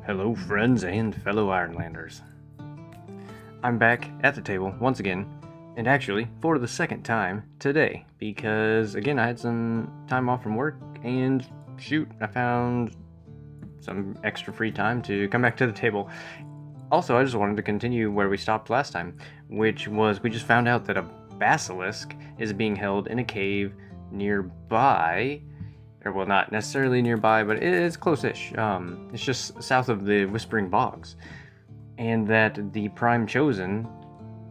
Hello, friends and fellow Ironlanders. I'm back at the table once again, and actually for the second time today, because again I had some time off from work, and shoot, I found some extra free time to come back to the table. Also, I just wanted to continue where we stopped last time, which was we just found out that a basilisk is being held in a cave nearby. Or, well, not necessarily nearby, but it's close-ish. It's just south of the Whispering Bogs. And that the Prime Chosen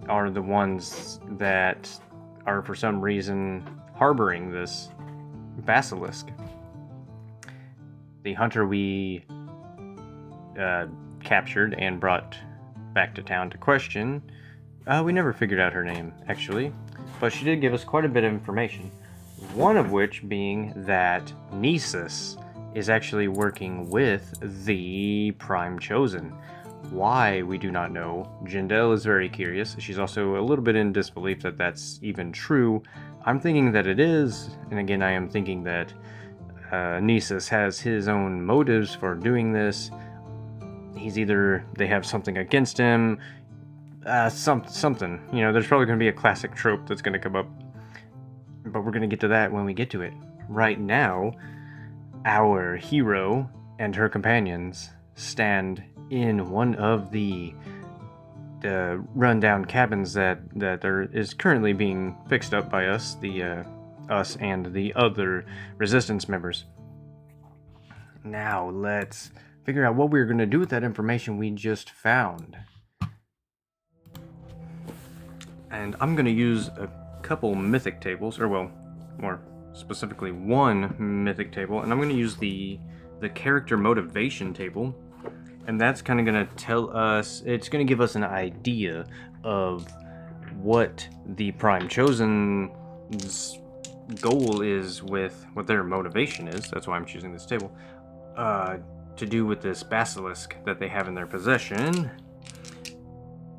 are the ones that are, for some reason, harboring this basilisk. The hunter we captured and brought back to town to question, we never figured out her name, actually. But she did give us quite a bit of information. One of which being that Nisus is actually working with the Prime Chosen. Why, we do not know. Jendell is very curious. She's also a little bit in disbelief that that's even true. I'm thinking that it is, and again I am thinking that Nisus has his own motives for doing this. He's either, they have something against him, something. You know, there's probably going to be a classic trope that's going to come up. But we're going to get to that when we get to it. Right now, our hero and her companions stand in one of the rundown cabins that is currently being fixed up by us, us and the other resistance members. Now let's figure out what we're going to do with that information we just found. And I'm going to use a couple mythic tables, or well, more specifically one mythic table, and I'm going to use the character motivation table, and that's kind of going to tell us, it's going to give us an idea of what the Prime Chosen's goal is, with what their motivation is. That's why I'm choosing this table, to do with this basilisk that they have in their possession.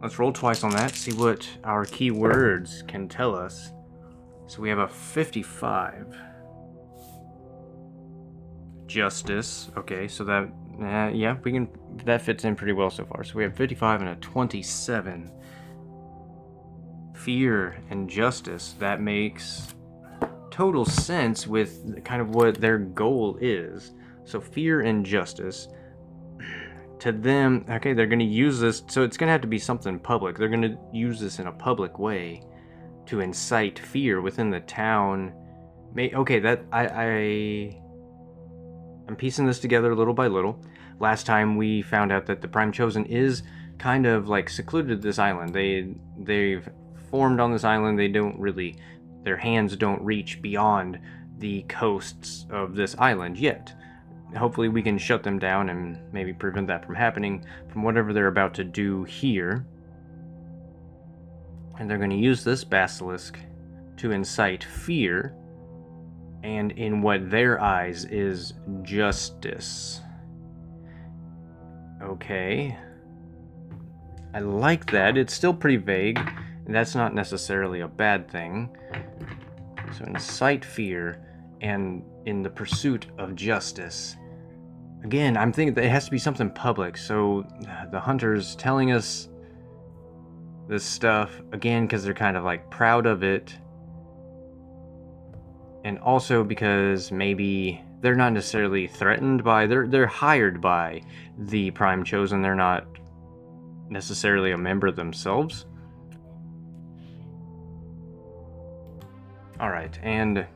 Let's roll twice on that, see what our keywords can tell us. So we have a 55. Justice. Okay, so that, yeah, that fits in pretty well so far. So we have 55 and a 27. Fear and justice. That makes total sense with kind of what their goal is. So fear and justice. To them, okay, they're going to use this, so it's going to have to be something public. They're going to use this in a public way to incite fear within the town. Okay, that I'm piecing this together little by little. Last time we found out that the Prime Chosen is kind of like secluded this island. They've formed on this island. They don't really, their hands don't reach beyond the coasts of this island yet. Hopefully we can shut them down and maybe prevent that from happening from whatever they're about to do here. And they're going to use this basilisk to incite fear, and in what their eyes is justice. Okay. I like that. It's still pretty vague, and that's not necessarily a bad thing. So incite fear and in the pursuit of justice. Again, I'm thinking that it has to be something public, so the hunter's telling us this stuff, again, because they're kind of like proud of it, and also because maybe they're not necessarily threatened by, they're hired by the Prime Chosen, they're not necessarily a member themselves. Alright, and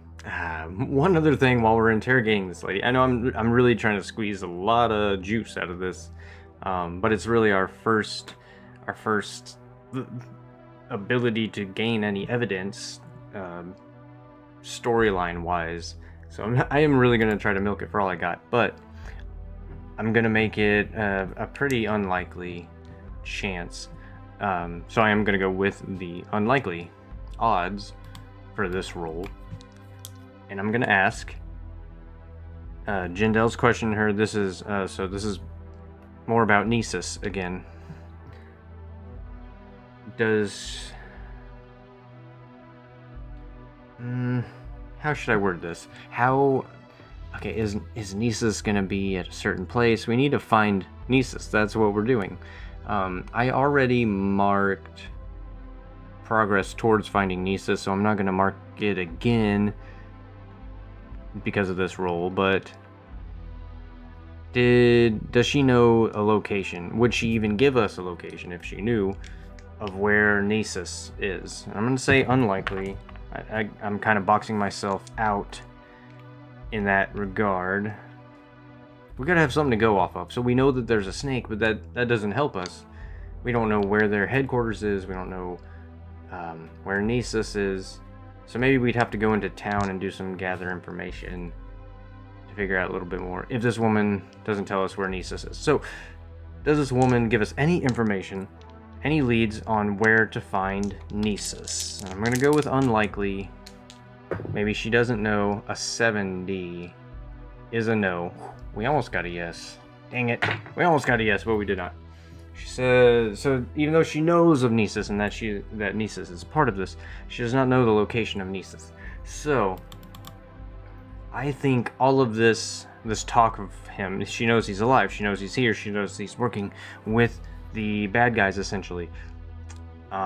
one other thing while we're interrogating this lady. I know I'm really trying to squeeze a lot of juice out of this, but it's really our first ability to gain any evidence, storyline wise. So I am really going to try to milk it for all I got, but I'm going to make it a pretty unlikely chance. So I am going to go with the unlikely odds for this roll. And I'm going to ask Jendell's question to her. This is so this is more about Nisus again. Does how should I word this? Okay, is Nisus gonna be at a certain place? We need to find Nisus. That's what we're doing. I already marked progress towards finding Nisus, so I'm not going to mark it again because of this roll, but does she know a location? Would she even give us a location if she knew of where Nisus is? I'm going to say unlikely. I'm kind of boxing myself out in that regard. We gotta have something to go off of. So we know that there's a snake, but that doesn't help us. We don't know where their headquarters is. We don't know where Nisus is. So maybe we'd have to go into town and do some gather information to figure out a little bit more. If this woman doesn't tell us where Nisus is. So does this woman give us any information, any leads on where to find Nisus? I'm gonna go with unlikely. Maybe she doesn't know. A 70 is a no. We almost got a yes. Dang it. We almost got a yes, but we did not. She says, so even though she knows of Nisus and that Nisus is part of this, she does not know the location of Nisus. So I think all of this talk of him, she knows he's alive, she knows he's here, she knows he's working with the bad guys essentially. We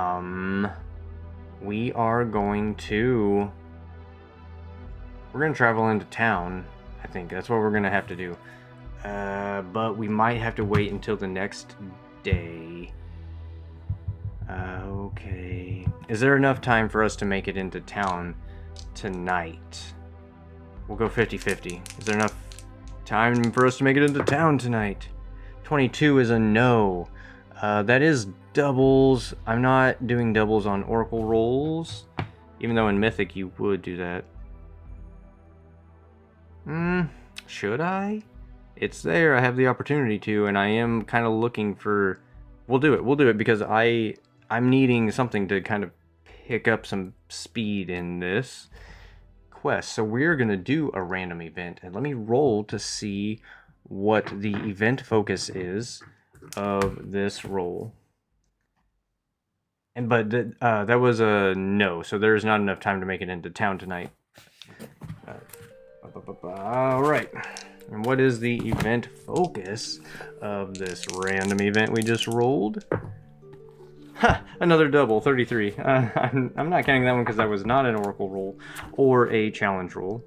are going to travel into town. I think that's what we're gonna have to do. But we might have to wait until the next day. Okay. Is there enough time for us to make it into town tonight? We'll go 50-50. Is there enough time for us to make it into town tonight? 22 is a no. That is doubles. I'm not doing doubles on Oracle rolls, even though in Mythic you would do that. Should I? It's there. I have the opportunity to, and I am kind of looking for... We'll do it because I'm needing something to kind of pick up some speed in this quest. So we're going to do a random event, and let me roll to see what the event focus is of this roll. But that was a no, so there's not enough time to make it into town tonight. Alright, and what is the event focus of this random event we just rolled? Ha! Another double, 33. I'm not counting that one because that was not an Oracle roll or a challenge roll.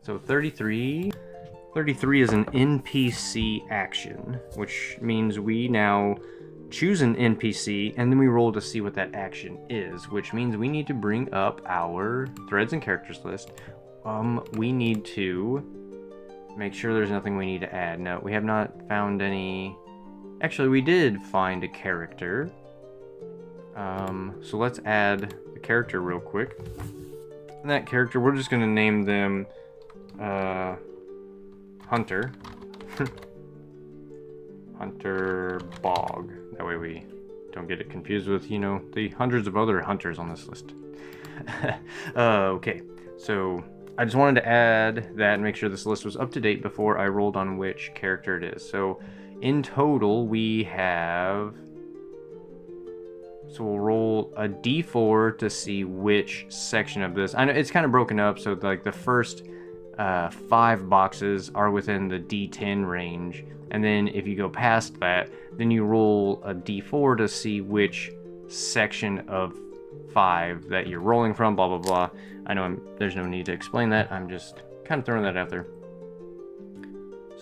So 33 is an NPC action, which means we now choose an NPC and then we roll to see what that action is, which means we need to bring up our threads and characters list. We need to make sure there's nothing we need to add. No, we have not found any. Actually, we did find a character. So let's add the character real quick. And that character, we're just going to name them Hunter. Hunter Bog. That way we don't get it confused with, you know, the hundreds of other hunters on this list. Okay, so I just wanted to add that and make sure this list was up to date before I rolled on which character it is. So in total, we have... So we'll roll a d4 to see which section of this... I know it's kind of broken up, so like the first 5 boxes are within the d10 range. And then if you go past that, then you roll a d4 to see which section of 5 that you're rolling from, blah, blah, blah. I know there's no need to explain that. I'm just kind of throwing that out there.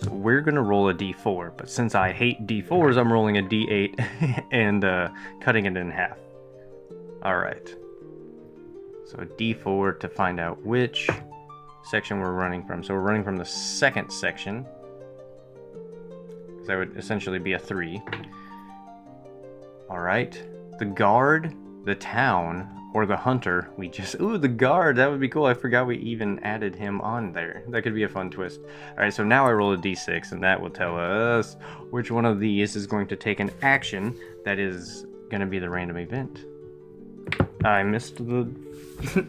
So we're going to roll a d4, but since I hate d4s, I'm rolling a d8 and cutting it in half. Alright. So a d4 to find out which section we're running from. So we're running from the second section. That would essentially be a 3. Alright. The guard, the town, or the hunter. Ooh, the guard, that would be cool. I forgot we even added him on there. That could be a fun twist. Alright, so now I roll a d6, and that will tell us which one of these is going to take an action that is going to be the random event. I missed the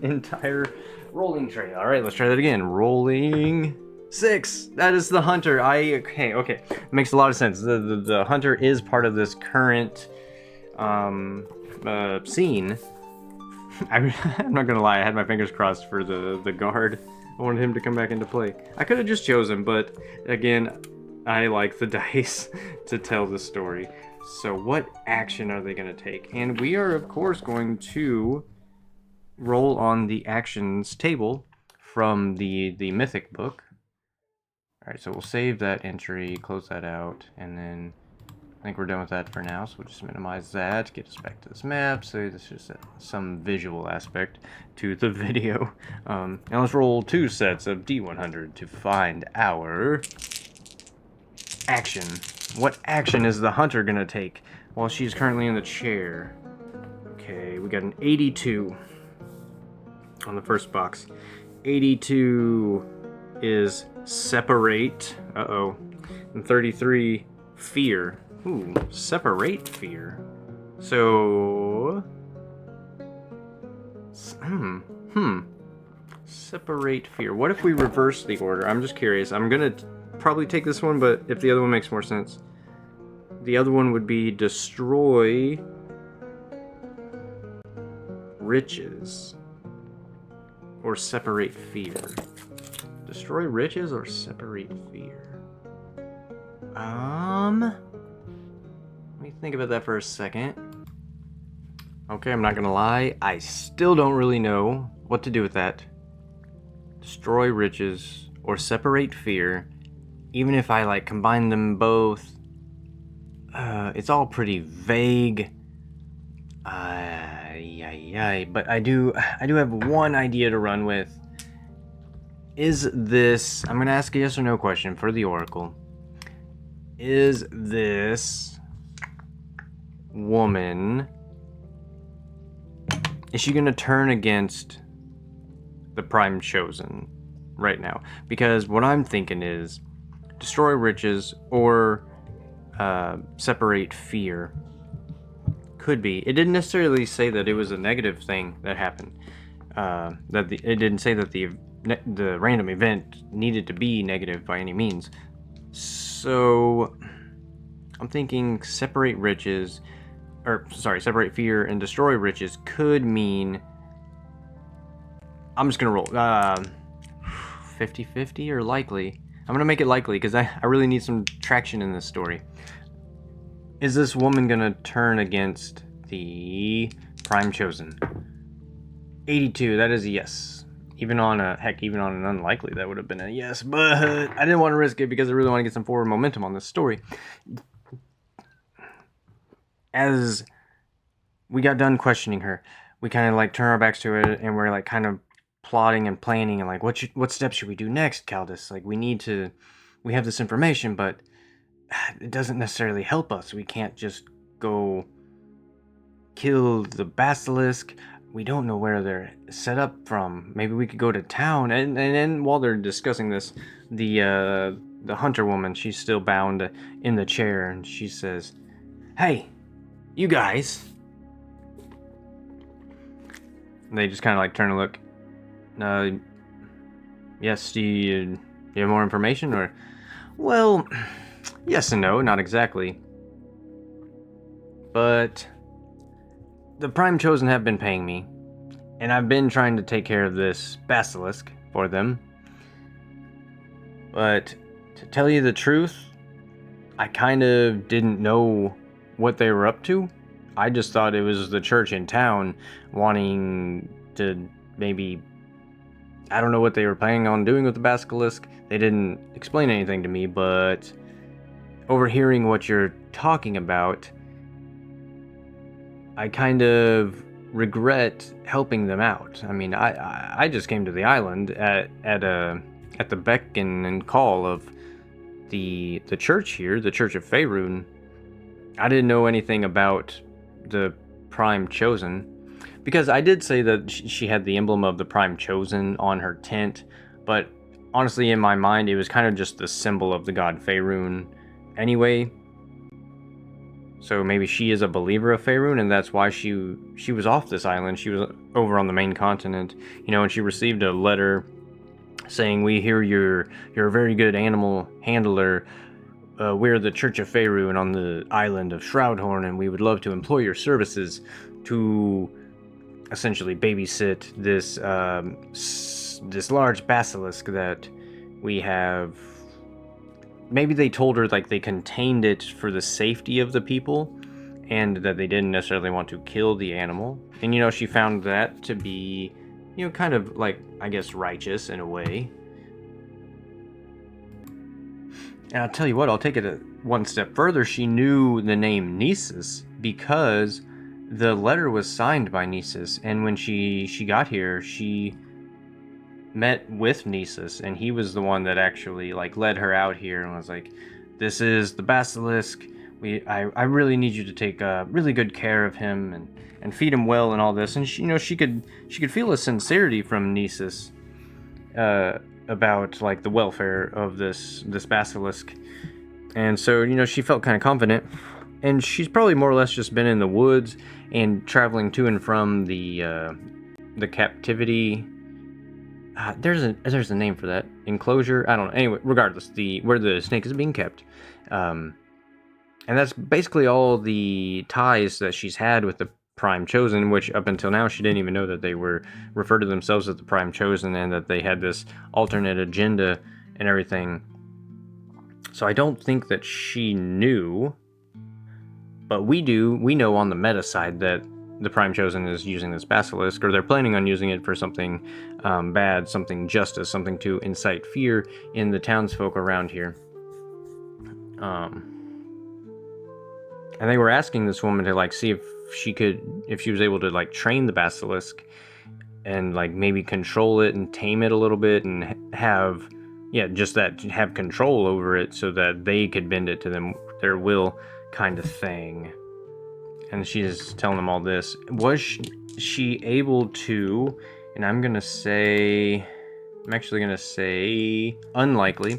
entire rolling tray. Alright, let's try that again. Rolling 6. That is the hunter. Okay. Makes a lot of sense. The hunter is part of this current scene. I'm not gonna lie, I had my fingers crossed for the guard. I wanted him to come back into play. I could have just chosen, but again, I like the dice to tell the story. So what action are they going to take? And we are, of course, going to roll on the actions table from the Mythic book. Alright, so we'll save that entry, close that out, and then I think we're done with that for now, so we'll just minimize that, get us back to this map, so this is some visual aspect to the video. Now let's roll 2 sets of D100 to find our action. What action is the hunter gonna take while she's currently in the chair? Okay, we got an 82 on the first box. 82 is separate. Uh-oh. And 33, fear. Ooh, separate fear. So... Separate fear. What if we reverse the order? I'm just curious. I'm gonna probably take this one, but if the other one makes more sense. The other one would be destroy riches. Or separate fear. Destroy riches or separate fear? Let me think about that for a second. Okay, I'm not gonna lie. I still don't really know what to do with that. Destroy riches or separate fear. Even if I like combine them both, it's all pretty vague. But I do have one idea to run with. Is this... I'm gonna ask a yes or no question for the Oracle. Is this woman... Is she gonna turn against the Prime Chosen right now? Because what I'm thinking is destroy riches or separate fear. Could be. It didn't necessarily say that it was a negative thing that happened. It didn't say that the random event needed to be negative by any means. So I'm thinking separate fear and destroy riches could mean... I'm just gonna roll 50-50 or likely. I'm gonna make it likely because I really need some traction in this story. Is this woman gonna turn against the Prime Chosen? 82, that is a yes. Even on an unlikely, that would have been a yes, but I didn't want to risk it because I really want to get some forward momentum on this story. As we got done questioning her, we kind of like turn our backs to it and we're like kind of plotting and planning and like what steps should we do next, Caldus? Like we have this information, but it doesn't necessarily help us. We can't just go kill the basilisk. We don't know where they're set up from. Maybe we could go to town. And then while they're discussing this, the hunter woman, she's still bound in the chair, and she says, "Hey, you guys." And they just kind of like turn and look. Yes, do you have more information? Or, well, yes and no, not exactly. But the Prime Chosen have been paying me, and I've been trying to take care of this basilisk for them. But to tell you the truth, I kind of didn't know what they were up to. I just thought it was the church in town wanting to maybe... I don't know what they were planning on doing with the basilisk. They didn't explain anything to me, but overhearing what you're talking about, I kind of regret helping them out. I mean, I just came to the island at the beck and call of the church here, the Church of Faerun. I didn't know anything about the Prime Chosen, because I did say that she had the emblem of the Prime Chosen on her tent, but honestly, in my mind, it was kind of just the symbol of the god Faerun anyway. So maybe she is a believer of Faerun, and that's why she was off this island. She was over on the main continent, and she received a letter saying, "We hear you're a very good animal handler. We're the Church of Faerun on the island of Shroudhorn, and we would love to employ your services to essentially babysit this large basilisk that we have maybe they told her like they contained it for the safety of the people, and that they didn't necessarily want to kill the animal. And she found that to be kind of like, I guess, righteous in a way. And I'll tell you what, I'll take it one step further. She knew the name Nisus because the letter was signed by Nisus, and when she got here, she met with Nisus, and he was the one that actually like led her out here and was like, "This is the basilisk. I really need you to take really good care of him and feed him well and all this." And she could feel a sincerity from Nisus about like the welfare of this basilisk, and so she felt kind of confident. And she's probably more or less just been in the woods and traveling to and from the captivity. There's a name for that, enclosure. I don't know. Anyway, regardless, where the snake is being kept, and that's basically all the ties that she's had with the Prime Chosen, which up until now she didn't even know that they were referred to themselves as the Prime Chosen, and that they had this alternate agenda and everything. So I don't think that she knew, but we know on the meta side that the Prime Chosen is using this basilisk, or they're planning on using it for something bad, something justice, something to incite fear in the townsfolk around here. And they were asking this woman to like see if she was able to like train the basilisk and like maybe control it and tame it a little bit and have control over it so that they could bend it to their will, kind of thing. And she's telling them all this. Was she able to, and I'm actually gonna say unlikely,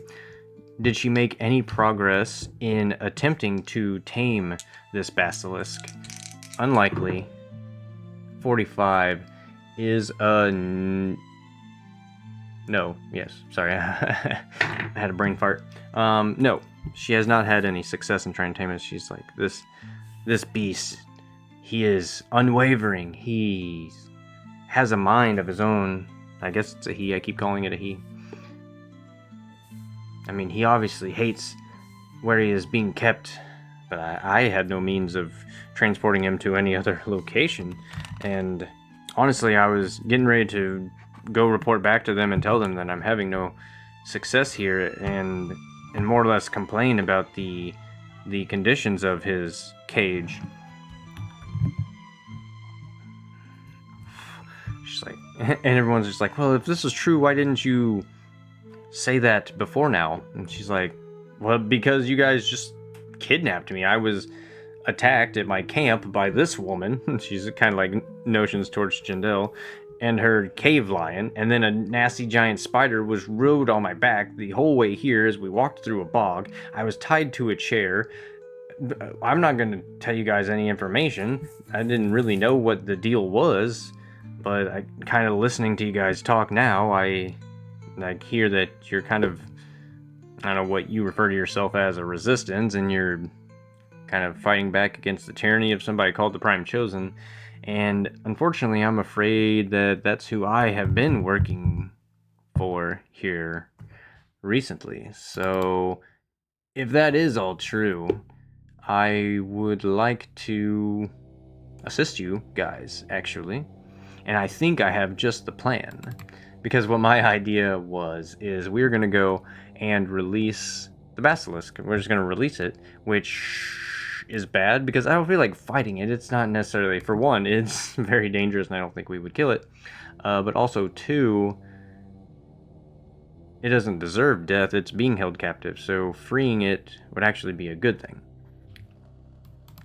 did she make any progress in attempting to tame this basilisk? Unlikely. 45 is a no. Yes, sorry. I had a brain fart. No, she has not had any success in trying to tame it. She's like, this beast, he is unwavering. He has a mind of his own. I guess it's a he. I keep calling it a he. I mean, he obviously hates where he is being kept, but I had no means of transporting him to any other location. And honestly, I was getting ready to go report back to them and tell them that I'm having no success here, and more or less complain about the conditions of his cage. She's like, and everyone's just like, well, if this is true, why didn't you say that before now? And she's like, well, because you guys just kidnapped me. I was attacked at my camp by this woman. She's kind of like notions towards Jendell and her cave lion, and then a nasty giant spider was rode on my back the whole way here as we walked through a bog. I was tied to a chair. I'm not going to tell you guys any information. I didn't really know what the deal was, but I kind of listening to you guys talk now, I hear that you're kind of, I don't know what you refer to yourself as, a resistance, and you're kind of fighting back against the tyranny of somebody called the Prime Chosen. And unfortunately, I'm afraid that that's who I have been working for here recently. So if that is all true, I would like to assist you guys, actually. And I think I have just the plan. Because what my idea is we're going to go and release the basilisk. We're just going to release it, which is bad because I don't feel like fighting it. It's not necessarily, for one, it's very dangerous and I don't think we would kill it. But also, two, it doesn't deserve death. It's being held captive, so freeing it would actually be a good thing.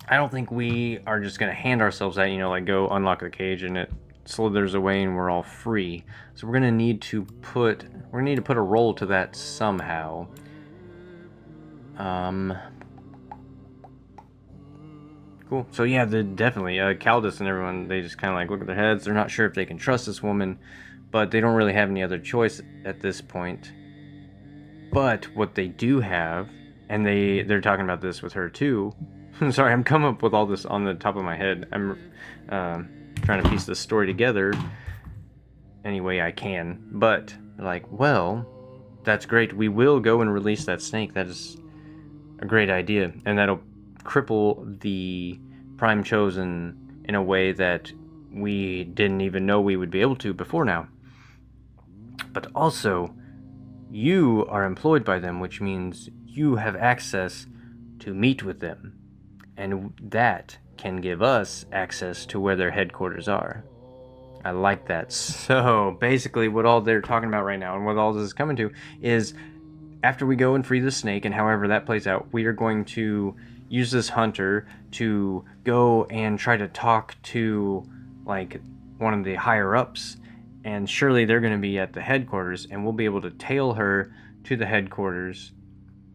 I don't think we are just going to hand ourselves that, like go unlock the cage and it slithers away and we're all free. So we're going to need to put a roll to that somehow. Cool. So yeah, definitely Caldus and everyone, they just kind of like look at their heads. They're not sure if they can trust this woman, but they don't really have any other choice at this point. But what they do have, and they're talking about this with her too. Sorry, I'm coming up with all this on the top of my head. I'm trying to piece this story together any way I can. But like, well, That's great. We will go and release that snake. That is a great idea. And that'll cripple the Prime Chosen in a way that we didn't even know we would be able to before now. But also, you are employed by them, which means you have access to meet with them. And that can give us access to where their headquarters are. I like that. So basically what all they're talking about right now and what all this is coming to is after we go and free the snake and however that plays out, we are going to use this hunter to go and try to talk to like one of the higher ups, and surely they're going to be at the headquarters, and we'll be able to tail her to the headquarters.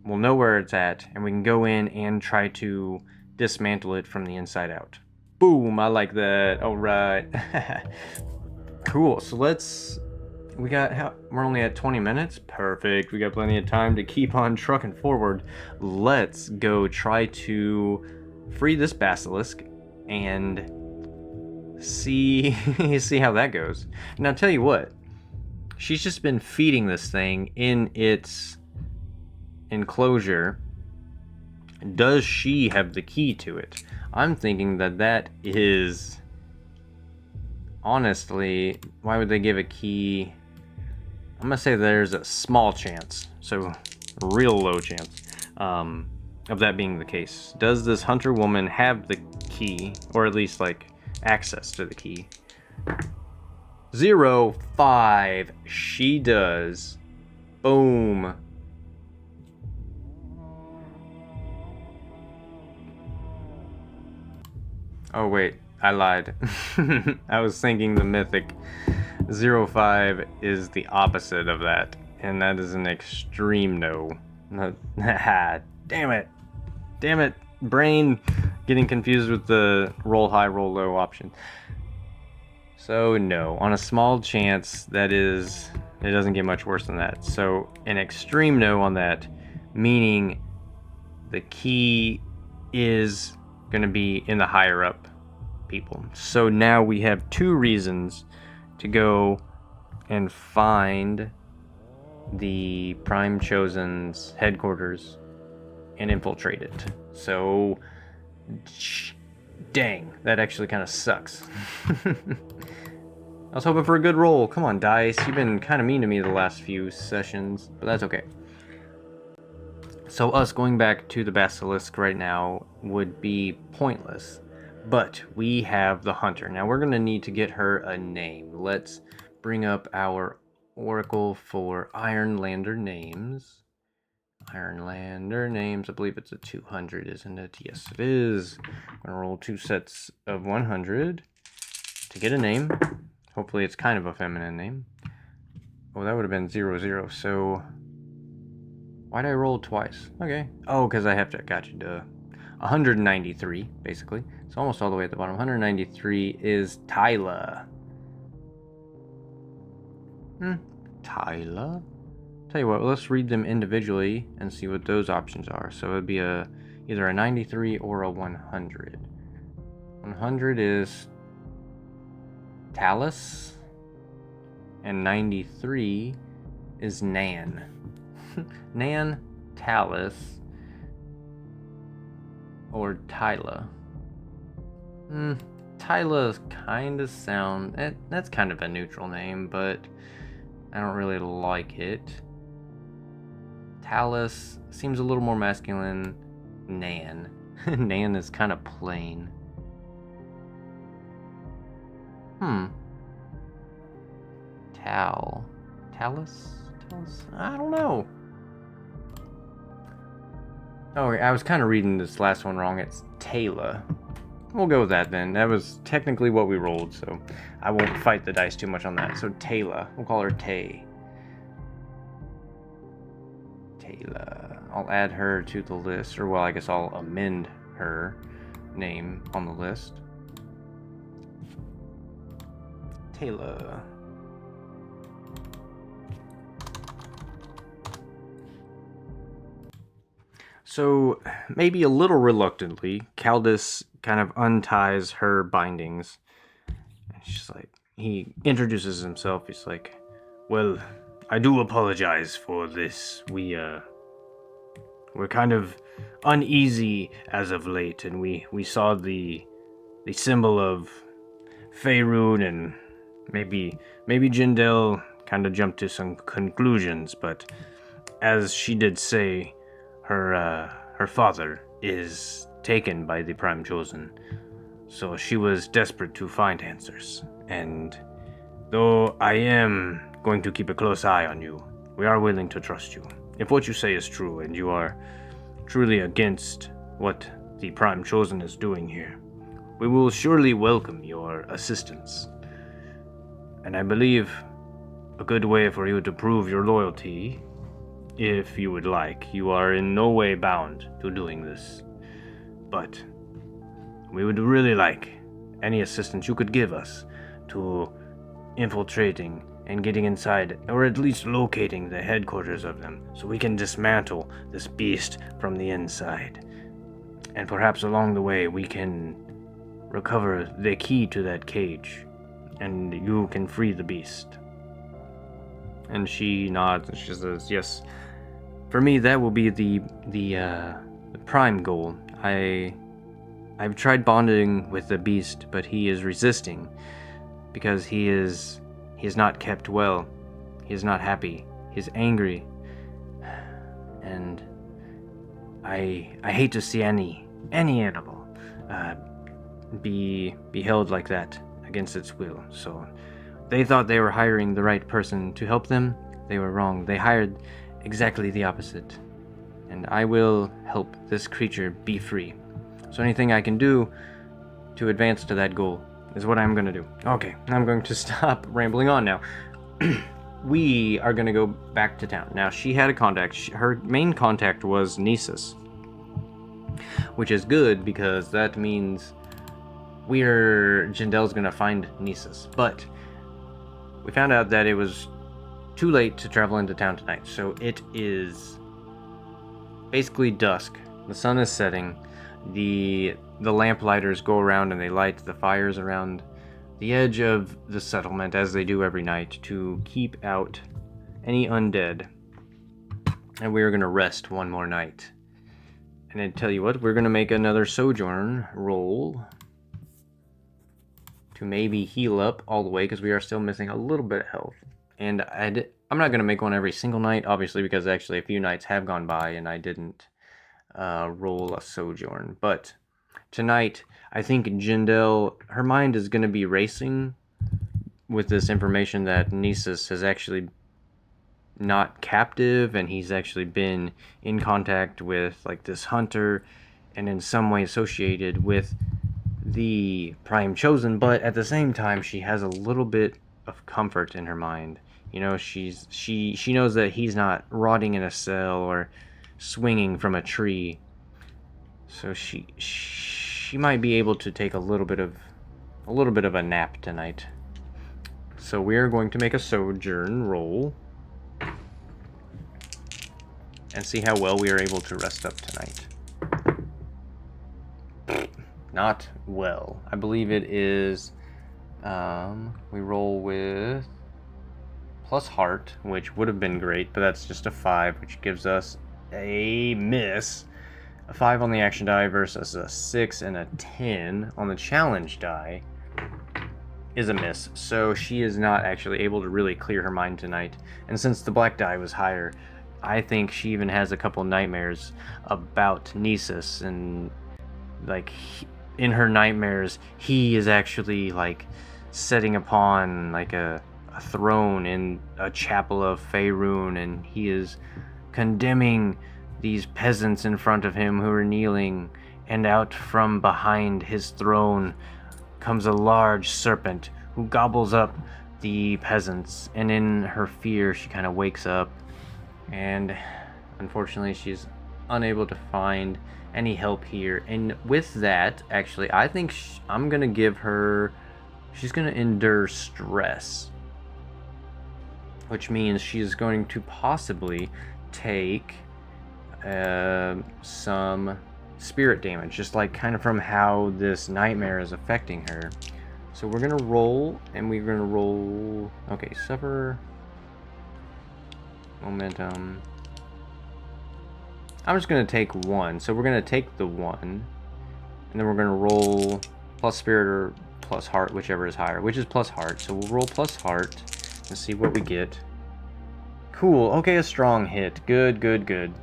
We'll know where it's at, and we can go in and try to dismantle it from the inside out. Boom, I like that. All right. Cool. So we're only at 20 minutes. Perfect. We got plenty of time to keep on trucking forward. Let's go try to free this basilisk and see how that goes. Now, I'll tell you what. She's just been feeding this thing in its enclosure. Does she have the key to it? I'm thinking that is... Honestly, why would they give a key? I'm going to say there's a small chance, so real low chance, of that being the case. Does this hunter woman have the key, or at least, like, access to the key? 05. She does. Boom. Oh, wait. I lied. I was thinking the mythic 05 is the opposite of that, and that is an extreme no. Damn it, brain getting confused with the roll high, roll low option. So no, on a small chance, it doesn't get much worse than that. So an extreme no on that, meaning the key is going to be in the higher up people. So now we have 2 reasons to go and find the Prime Chosen's headquarters and infiltrate it. So dang, that actually kind of sucks. I was hoping for a good roll. Come on, dice. You've been kind of mean to me the last few sessions, but that's okay. So us going back to the basilisk right now would be pointless. But we have the hunter. Now we're going to need to get her a name. Let's bring up our oracle for Ironlander names. Ironlander names. I believe it's a 200, isn't it? Yes, it is. I'm going to roll 2 sets of 100 to get a name. Hopefully it's kind of a feminine name. Oh, that would have been 00. So why did I roll twice? Okay. Oh, because I have to. Gotcha. Duh. 193, basically. It's almost all the way at the bottom. 193 is Tyla. Tyla? Tell you what, let's read them individually and see what those options are. So it would be either a 93 or a 100. 100 is Talus, and 93 is Nan. Nan, Talus, or Tyla. Tyla kind of that's kind of a neutral name, but I don't really like it. Talus seems a little more masculine. Nan. Nan is kind of plain. Talus? I don't know. Oh, I was kind of reading this last one wrong. It's Taylor. We'll go with that then. That was technically what we rolled, so I won't fight the dice too much on that. So Taylor. We'll call her Tay. Taylor. I'll add her to the list, or well, I guess I'll amend her name on the list. Taylor. So, maybe a little reluctantly, Caldus kind of unties her bindings. And she's like, he introduces himself. He's like, well, I do apologize for this. We're kind of uneasy as of late, and we saw the symbol of Faerun, and maybe Jendell kind of jumped to some conclusions, but as she did say, her father is taken by the Prime Chosen, so she was desperate to find answers. And though I am going to keep a close eye on you, we are willing to trust you. If what you say is true and you are truly against what the Prime Chosen is doing here, we will surely welcome your assistance. And I believe a good way for you to prove your loyalty, if you would like, you are in no way bound to doing this, but we would really like any assistance you could give us to infiltrating and getting inside, or at least locating the headquarters of them, so we can dismantle this beast from the inside. And perhaps along the way we can recover the key to that cage, and you can free the beast. And she nods and she says, yes, for me that will be the prime goal. I've tried bonding with the beast, but he is resisting because he is not kept well. He is not happy. He's angry. And I hate to see any animal be held like that against its will. So they thought they were hiring the right person to help them. They were wrong. They hired exactly the opposite. And I will help this creature be free. So anything I can do to advance to that goal is what I'm going to do. Okay, I'm going to stop rambling on now. We are going to go back to town. Now, she had a contact. Her main contact was Nisus, which is good because that means Jendell's going to find Nisus. But we found out that it was too late to travel into town tonight. So it is basically dusk. The sun is setting. The lamplighters go around and they light the fires around the edge of the settlement, as they do every night, to keep out any undead. And we are going to rest one more night. And I tell you what, we're going to make another sojourn roll to maybe heal up all the way, because we are still missing a little bit of health. And I'm not going to make one every single night, obviously, because actually a few nights have gone by and I didn't roll a sojourn. But tonight, I think Jendell, her mind is going to be racing with this information that Nisus has actually not captive, and he's actually been in contact with like this hunter and in some way associated with the Prime Chosen. But at the same time, she has a little bit of comfort in her mind. You know, she knows that he's not rotting in a cell or swinging from a tree. So she might be able to take a little bit of a nap tonight. So we are going to make a sojourn roll and see how well we are able to rest up tonight. Not well. I believe it is we roll with plus heart, which would have been great, but that's just a 5, which gives us a miss. A 5 on the action die versus a 6 and a 10 on the challenge die is a miss. So she is not actually able to really clear her mind tonight. And since the black die was higher, I think she even has a couple nightmares about Nisus, and like in her nightmares he is actually like setting upon like a throne in a chapel of Faerun, and he is condemning these peasants in front of him who are kneeling, and out from behind his throne comes a large serpent who gobbles up the peasants. And in her fear, she kind of wakes up, and unfortunately she's unable to find any help here. And with that, actually, I think I'm gonna give her, she's gonna endure stress, which means she's going to possibly take some spirit damage, just like kind of from how this nightmare is affecting her. So we're gonna roll, and we're gonna roll, okay, suffer momentum. I'm just going to take 1. So we're going to take the 1. And then we're going to roll plus spirit or plus heart, whichever is higher, which is plus heart. So we'll roll plus heart and see what we get. Cool. Okay, a strong hit. Good, good, good.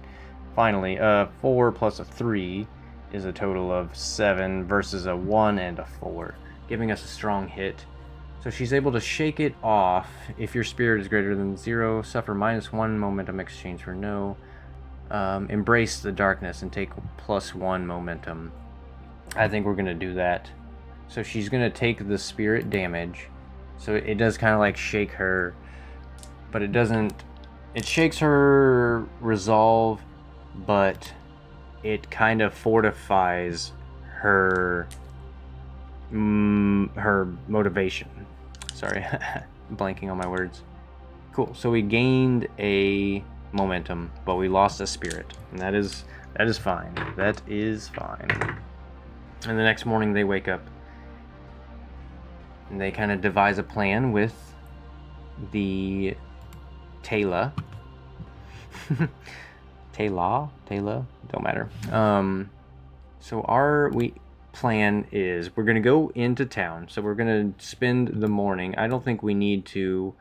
Finally, 4 plus a 3 is a total of 7 versus a 1 and a 4, giving us a strong hit. So she's able to shake it off. If your spirit is greater than 0, suffer -1 momentum exchange for no. Embrace the darkness and take +1 momentum. I think we're going to do that. So she's going to take the spirit damage. So it does kind of like shake her, but it doesn't... It shakes her resolve, but it kind of fortifies her motivation. Sorry, blanking on my words. Cool. So we gained a momentum, but we lost a spirit, and that is fine. That is fine. And the next morning they wake up, and they kind of devise a plan with the Taylor. Taylor, don't matter. So our plan is we're gonna go into town. So we're gonna spend the morning. I don't think we need to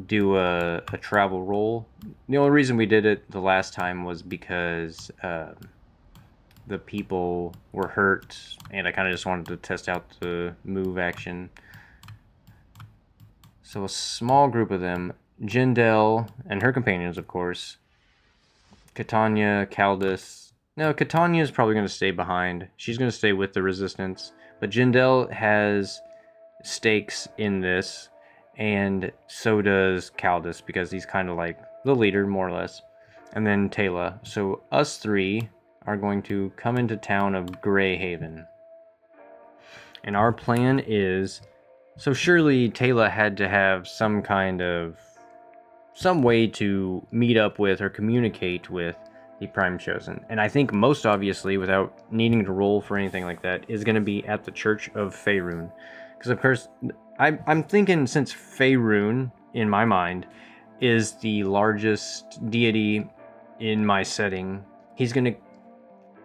do a travel roll. The only reason we did it the last time was because the people were hurt, and I kind of just wanted to test out the move action. So a small group of them, Jendell and her companions, of course, Catania, Caldus. No, Catania is probably going to stay behind. She's going to stay with the resistance. But Jendell has stakes in this, and so does Caldus, because he's kind of like the leader, more or less. And then Taylor. So us 3 are going to come into town of Greyhaven. And our plan is... So surely Taylor had to have some way to meet up with or communicate with the Prime Chosen. And I think most obviously, without needing to roll for anything like that, is going to be at the Church of Faerun. Because of course, I'm thinking, since Faerun, in my mind, is the largest deity in my setting, he's going to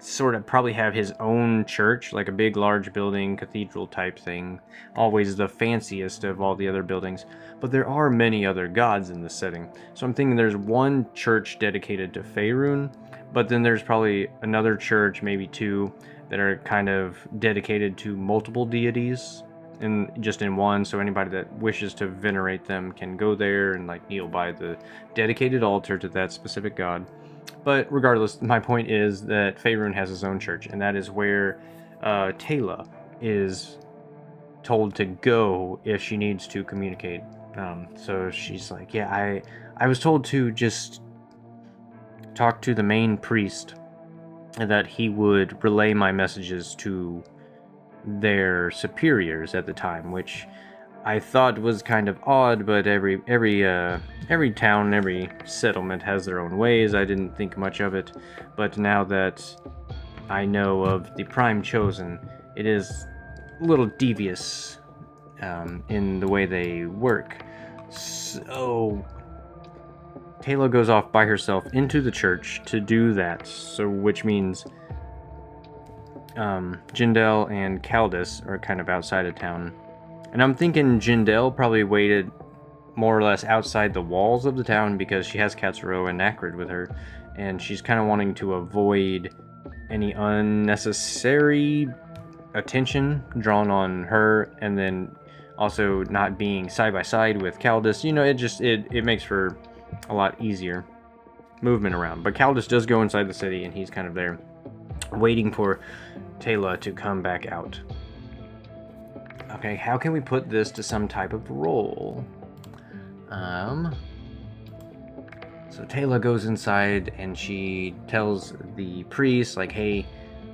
sort of probably have his own church, like a big large building, cathedral type thing, always the fanciest of all the other buildings. But there are many other gods in the setting, so I'm thinking there's one church dedicated to Faerun, but then there's probably another church, maybe 2, that are kind of dedicated to multiple deities in one, so anybody that wishes to venerate them can go there and like kneel by the dedicated altar to that specific god. But regardless, my point is that Faerun has his own church, and that is where Taylor is told to go if she needs to communicate. So she's like, yeah, I was told to just talk to the main priest, and that he would relay my messages to their superiors at the time, which I thought was kind of odd, but every town, every settlement has their own ways. I didn't think much of it, but now that I know of the Prime Chosen, it is a little devious in the way they work. So Taylor goes off by herself into the church to do that, so which means Jendell and Caldus are kind of outside of town. And I'm thinking Jendell probably waited more or less outside the walls of the town because she has Katsuro and Nacrid with her, and she's kind of wanting to avoid any unnecessary attention drawn on her, and then also not being side by side with Caldus. You know, it makes for a lot easier movement around. But Caldus does go inside the city, and he's kind of there waiting for Taylor to come back out. Okay, how can we put this to some type of roll? So Taylor goes inside and she tells the priest, like, hey,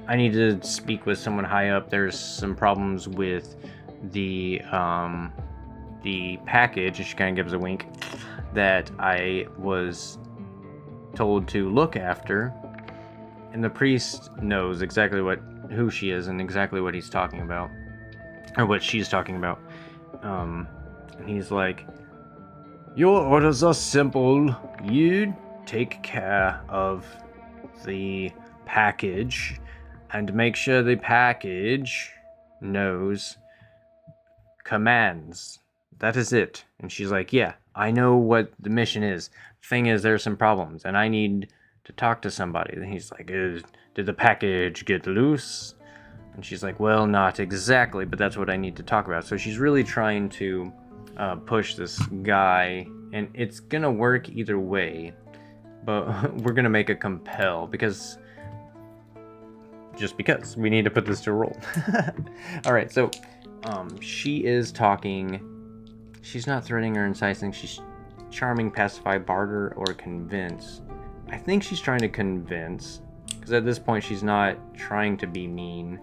I need to speak with someone high up. There's some problems with the package, and she kind of gives a wink, that I was told to look after. And the priest knows exactly who she is and exactly what he's talking about. Or what she's talking about. And he's like, Your orders are simple. You take care of the package and make sure the package knows commands. That is it. And she's like, yeah, I know what the mission is. Thing is, there's some problems, and I need to talk to somebody. And he's like, did the package get loose? And she's like, well, not exactly, but that's what I need to talk about. So she's really trying to push this guy, and it's gonna work either way, but we're gonna make a compel because we need to put this to a roll. All right, so she is talking. She's not threatening or inciting. She's charming, pacify, barter, or convince. I think she's trying to convince, because at this point she's not trying to be mean.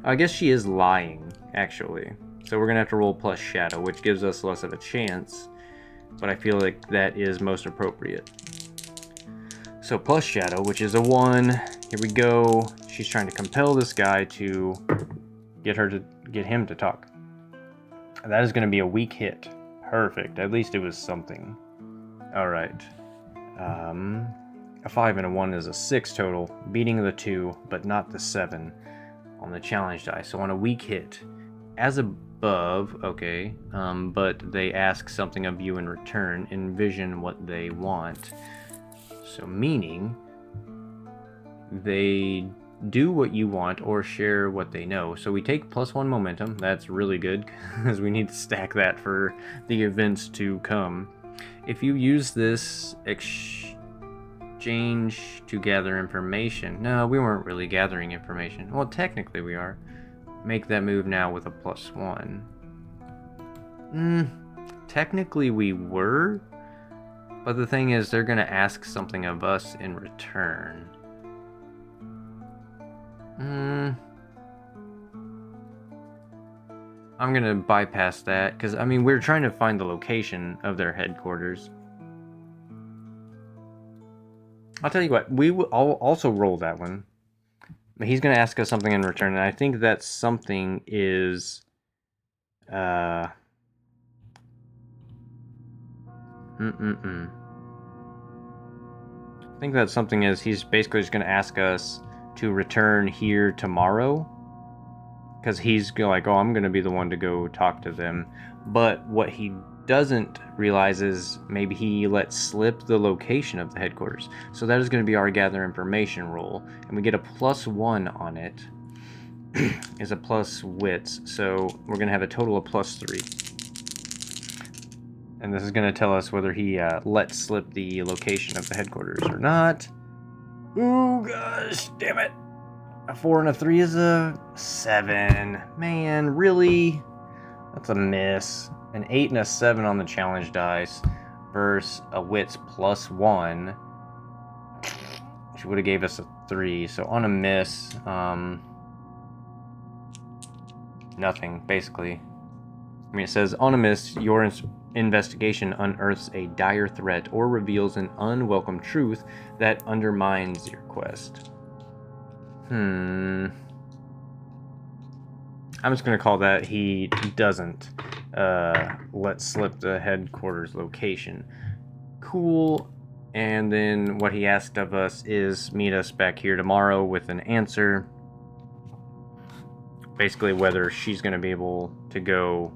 I guess she is lying, actually. So we're gonna have to roll plus shadow, which gives us less of a chance, but I feel like that is most appropriate. So plus shadow, which is a 1. Here we go. She's trying to compel this guy to get him to talk. That is going to be a weak hit. Perfect. At least it was something. All right. A 5 and a 1 is a 6 total, beating the 2, but not the 7 on the challenge die. So on a weak hit, as above, okay, but they ask something of you in return. Envision what they want. So meaning they do what you want or share what they know. So we take +1 momentum. That's really good because we need to stack that for the events to come. If you use this exchange to gather information. No, we weren't really gathering information. Well, technically we are. Make that move now with a +1. Technically we were, but the thing is they're gonna ask something of us in return. I'm gonna bypass that, because, I mean, we're trying to find the location of their headquarters. I'll tell you what, I'll also roll that one. But he's gonna ask us something in return, and I think that something is... I think that something is, he's basically just gonna ask us to return here tomorrow, because he's like, oh, I'm gonna be the one to go talk to them. But what he doesn't realize is maybe he let slip the location of the headquarters. So that is going to be our gather information roll, and we get a +1 on it. Is a plus wits, so we're going to have a total of +3. And this is going to tell us whether he let slip the location of the headquarters or not. Ooh, gosh, damn it. A 4 and a 3 is a 7. Man, really? That's a miss. An 8 and a 7 on the challenge dice versus a wits +1. She would have gave us a 3. So on a miss, nothing, basically. I mean, it says, on a miss, your investigation unearths a dire threat or reveals an unwelcome truth that undermines your quest. I'm just going to call that he doesn't let slip the headquarters location. Cool. And then what he asked of us is meet us back here tomorrow with an answer. Basically whether she's going to be able to go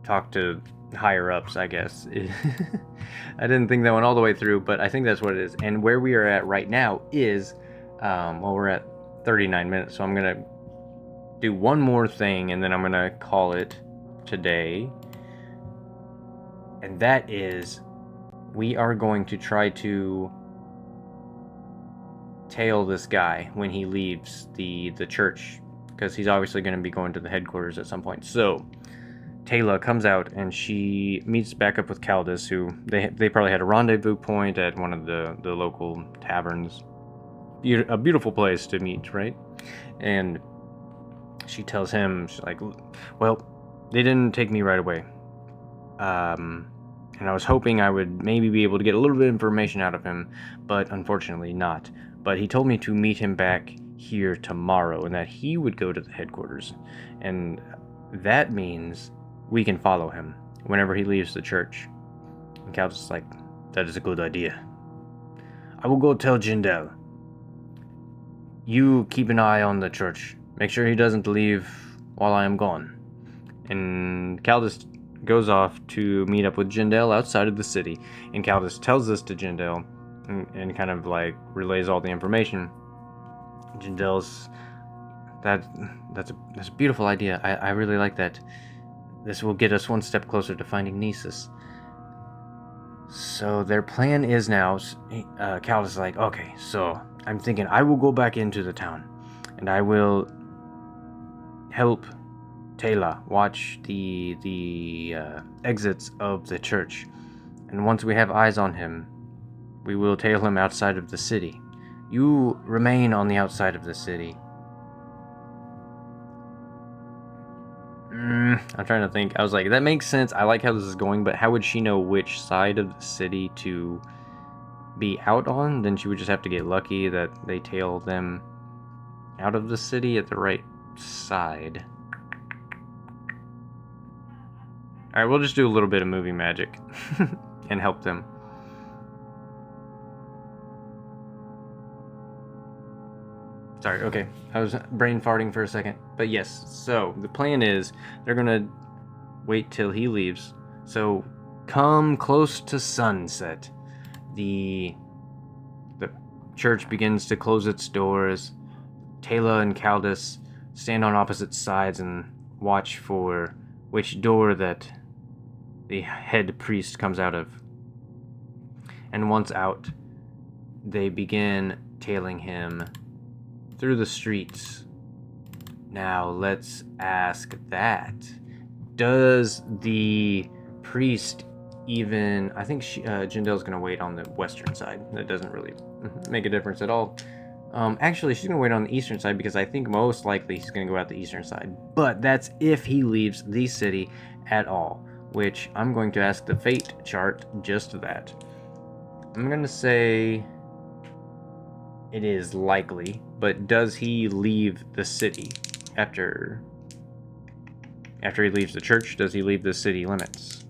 talk to higher ups, I guess. I didn't think that one all the way through, but I think that's what it is. And where we are at right now is, well, we're at 39 minutes, so I'm going to do one more thing, and then I'm gonna call it today. And that is, we are going to try to tail this guy when he leaves the church, because he's obviously going to be going to the headquarters at some point. So Taylor comes out and she meets back up with Caldus, who they probably had a rendezvous point at one of the local taverns. A beautiful place to meet, right? And she tells him, she's like, well, they didn't take me right away. And I was hoping I would maybe be able to get a little bit of information out of him, but unfortunately not. But he told me to meet him back here tomorrow, and that he would go to the headquarters. And that means we can follow him. whenever he leaves the church. And Caldus is like, that is a good idea. I will go tell Jendell. You keep an eye on the church. Make sure he doesn't leave while I am gone. And Caldus goes off to meet up with Jendell outside of the city. And Caldus tells this to Jendell and kind of like relays all the information. Jendell's that's a beautiful idea. I really like that. This will get us one step closer to finding Nisus. So their plan is now, Caldus is like, okay, so I'm thinking I will go back into the town and I will help Taylor watch the exits of the church. And once we have eyes on him, we will tail him outside of the city. You remain on the outside of the city. I'm trying to think. I was like, that makes sense. I like how this is going, but how would she know which side of the city to be out on? Then she would just have to get lucky that they tail them out of the city at the right side. Alright, we'll just do a little bit of movie magic and help them. Sorry, okay. I was brain farting for a second. But yes, so the plan is they're gonna wait till he leaves. So come close to sunset. The church begins to close its doors. Taylor and Caldus stand on opposite sides and watch for which door that the head priest comes out of. And once out, they begin tailing him through the streets. Now let's ask that. Does the priest even... I think Jendell's going to wait on the western side. That doesn't really make a difference at all. Actually, she's going to wait on the eastern side because I think most likely he's going to go out the eastern side. But that's if he leaves the city at all, which I'm going to ask the fate chart just that. I'm going to say it is likely, but does he leave the city after he leaves the church? Does he leave the city limits?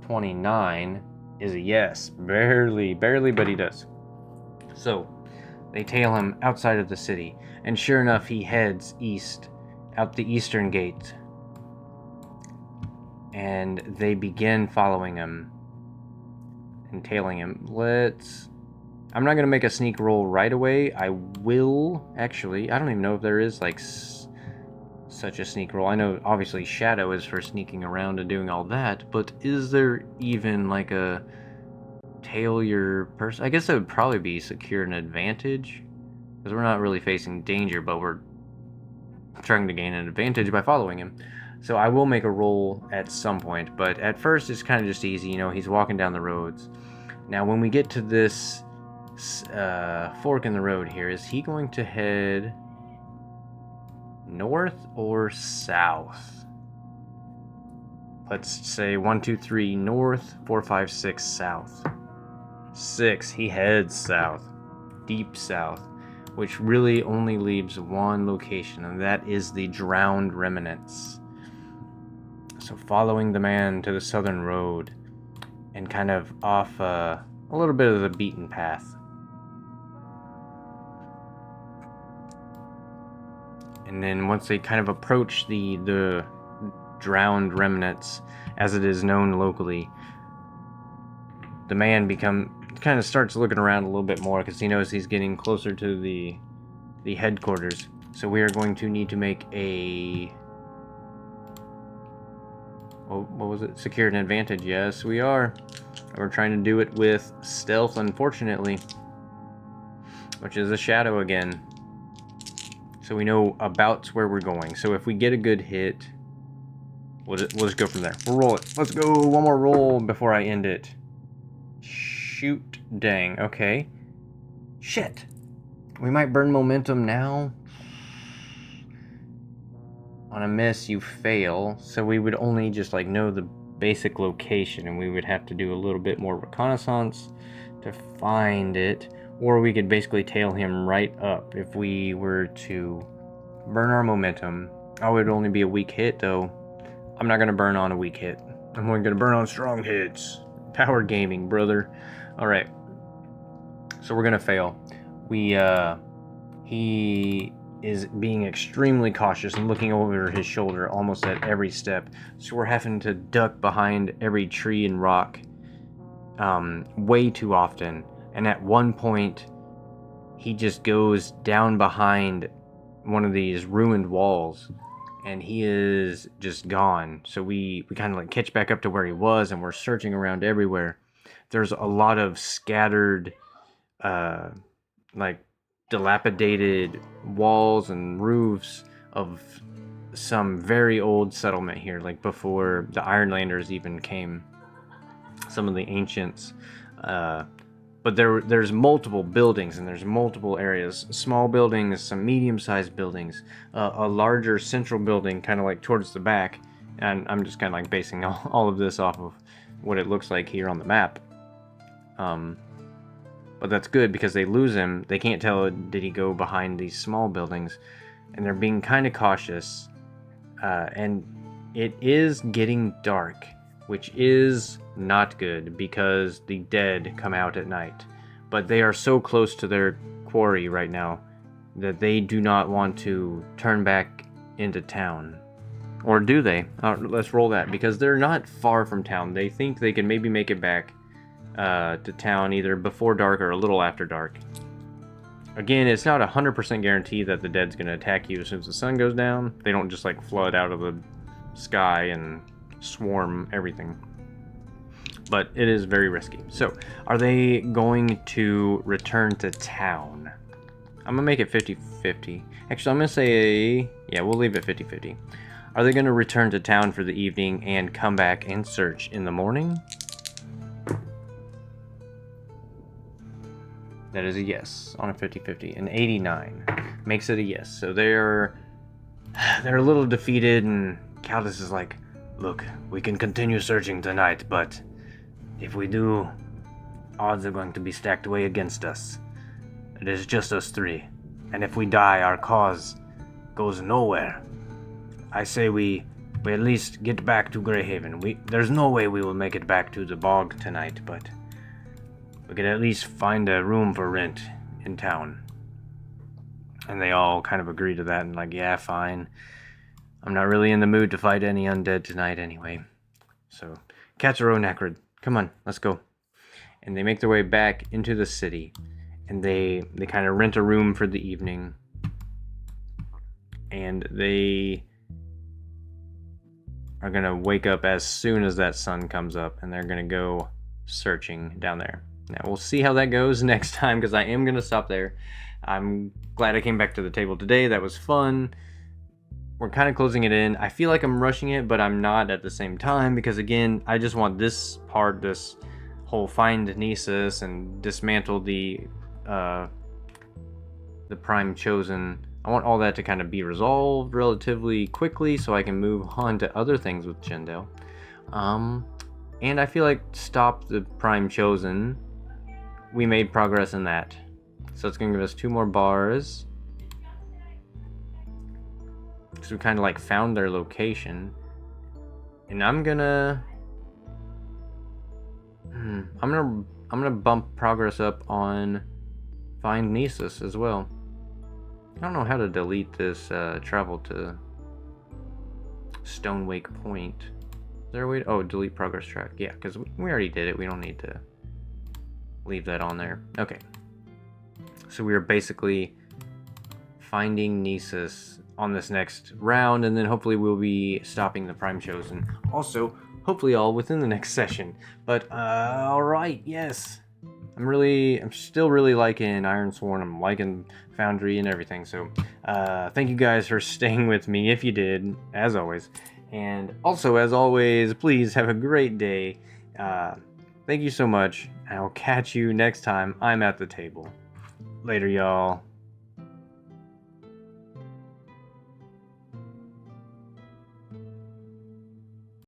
29 is a yes. Barely, but he does. So, they tail him outside of the city, and sure enough, he heads east, out the eastern gate, and they begin following him and tailing him. I'm not going to make a sneak roll right away. I will, actually. I don't even know if there is, like, such a sneak roll. I know, obviously, Shadow is for sneaking around and doing all that, but is there even, like, a tail your person? I guess that would probably be secure an advantage, because we're not really facing danger, but we're trying to gain an advantage by following him. So I will make a roll at some point, but at first it's kind of just easy. You know, he's walking down the roads. Now, when we get to this fork in the road here, is he going to head north or south? Let's say 1, 2, 3 north, 4, 5, 6 south. 6, he heads south, deep south, which really only leaves one location, and that is the Drowned Remnants. So following the man to the southern road and kind of off a little bit of the beaten path. And then once they kind of approach the Drowned Remnants, as it is known locally, the man kind of starts looking around a little bit more because he knows he's getting closer to the headquarters. So we are going to need to make a... what was it? Secure an advantage. Yes, we are. We're trying to do it with stealth, unfortunately, which is a shadow again. So we know about where we're going. So if we get a good hit, we'll just go from there. We'll roll it. Let's go. One more roll before I end it. Shoot. Dang. Okay. Shit. We might burn momentum now. On a miss, you fail. So we would only just like know the basic location, and we would have to do a little bit more reconnaissance to find it. Or we could basically tail him right up if we were to burn our momentum. Oh, it would only be a weak hit, though. I'm not going to burn on a weak hit. I'm only going to burn on strong hits. Power gaming, brother. Alright. So we're going to fail. He is being extremely cautious and looking over his shoulder almost at every step. So we're having to duck behind every tree and rock way too often. And at one point, he just goes down behind one of these ruined walls. And he is just gone. So we kind of like catch back up to where he was, and we're searching around everywhere. There's a lot of scattered, like dilapidated walls and roofs of some very old settlement here, like before the Ironlanders even came. Some of the ancients. But there's multiple buildings, and there's multiple areas. Small buildings, some medium-sized buildings, a larger central building kind of like towards the back. And I'm just kind of like basing all of this off of what it looks like here on the map. But that's good because they lose him. They can't tell, did he go behind these small buildings? And they're being kind of cautious. And it is getting dark, which is not good because the dead come out at night. But they are so close to their quarry right now that they do not want to turn back into town. Or do they? Let's roll that, because they're not far from town. They think they can maybe make it back to town either before dark or a little after dark. Again, it's not 100% guarantee that the dead's going to attack you as soon as the sun goes down. They don't just like flood out of the sky and swarm everything. But it is very risky. So, are they going to return to town? I'm going to make it 50-50. Actually, I'm going to say, yeah, we'll leave it 50-50. Are they going to return to town for the evening and come back and search in the morning? That is a yes on a 50-50. An 89 makes it a yes. So they're a little defeated, and Caldus is like, look, we can continue searching tonight, but if we do, odds are going to be stacked way against us. It is just us three, and if we die, our cause goes nowhere. I say we at least get back to Greyhaven. There's no way we will make it back to the bog tonight, but we could at least find a room for rent in town. And they all kind of agree to that and like, yeah, fine. I'm not really in the mood to fight any undead tonight anyway. So, Katsuro Nacrid, come on, let's go. And they make their way back into the city. And they kind of rent a room for the evening. And they are going to wake up as soon as that sun comes up. And they're going to go searching down there. Now, we'll see how that goes next time, because I am going to stop there. I'm glad I came back to the table today. That was fun. We're kind of closing it in. I feel like I'm rushing it, but I'm not at the same time, because again, I just want this part, this whole find Nisus and dismantle the Prime Chosen. I want all that to kind of be resolved relatively quickly so I can move on to other things with Jendell. And I feel like stop the Prime Chosen. We made progress in that. So it's going to give us 2 more bars. So we kind of like found their location. And I'm gonna bump progress up on find Nisus as well. I don't know how to delete this travel to Stonewake Point. Is there a way to, oh, delete progress track. Yeah, because we already did it. We don't need to leave that on there. Okay. So we are basically finding Nisus on this next round, and then hopefully we'll be stopping the Prime Chosen. Also, hopefully all within the next session. But, alright, yes. I'm still really liking Ironsworn. I'm liking Foundry and everything. So, thank you guys for staying with me, if you did, as always. And also, as always, please have a great day. Thank you so much. I'll catch you next time I'm at the table. Later, y'all.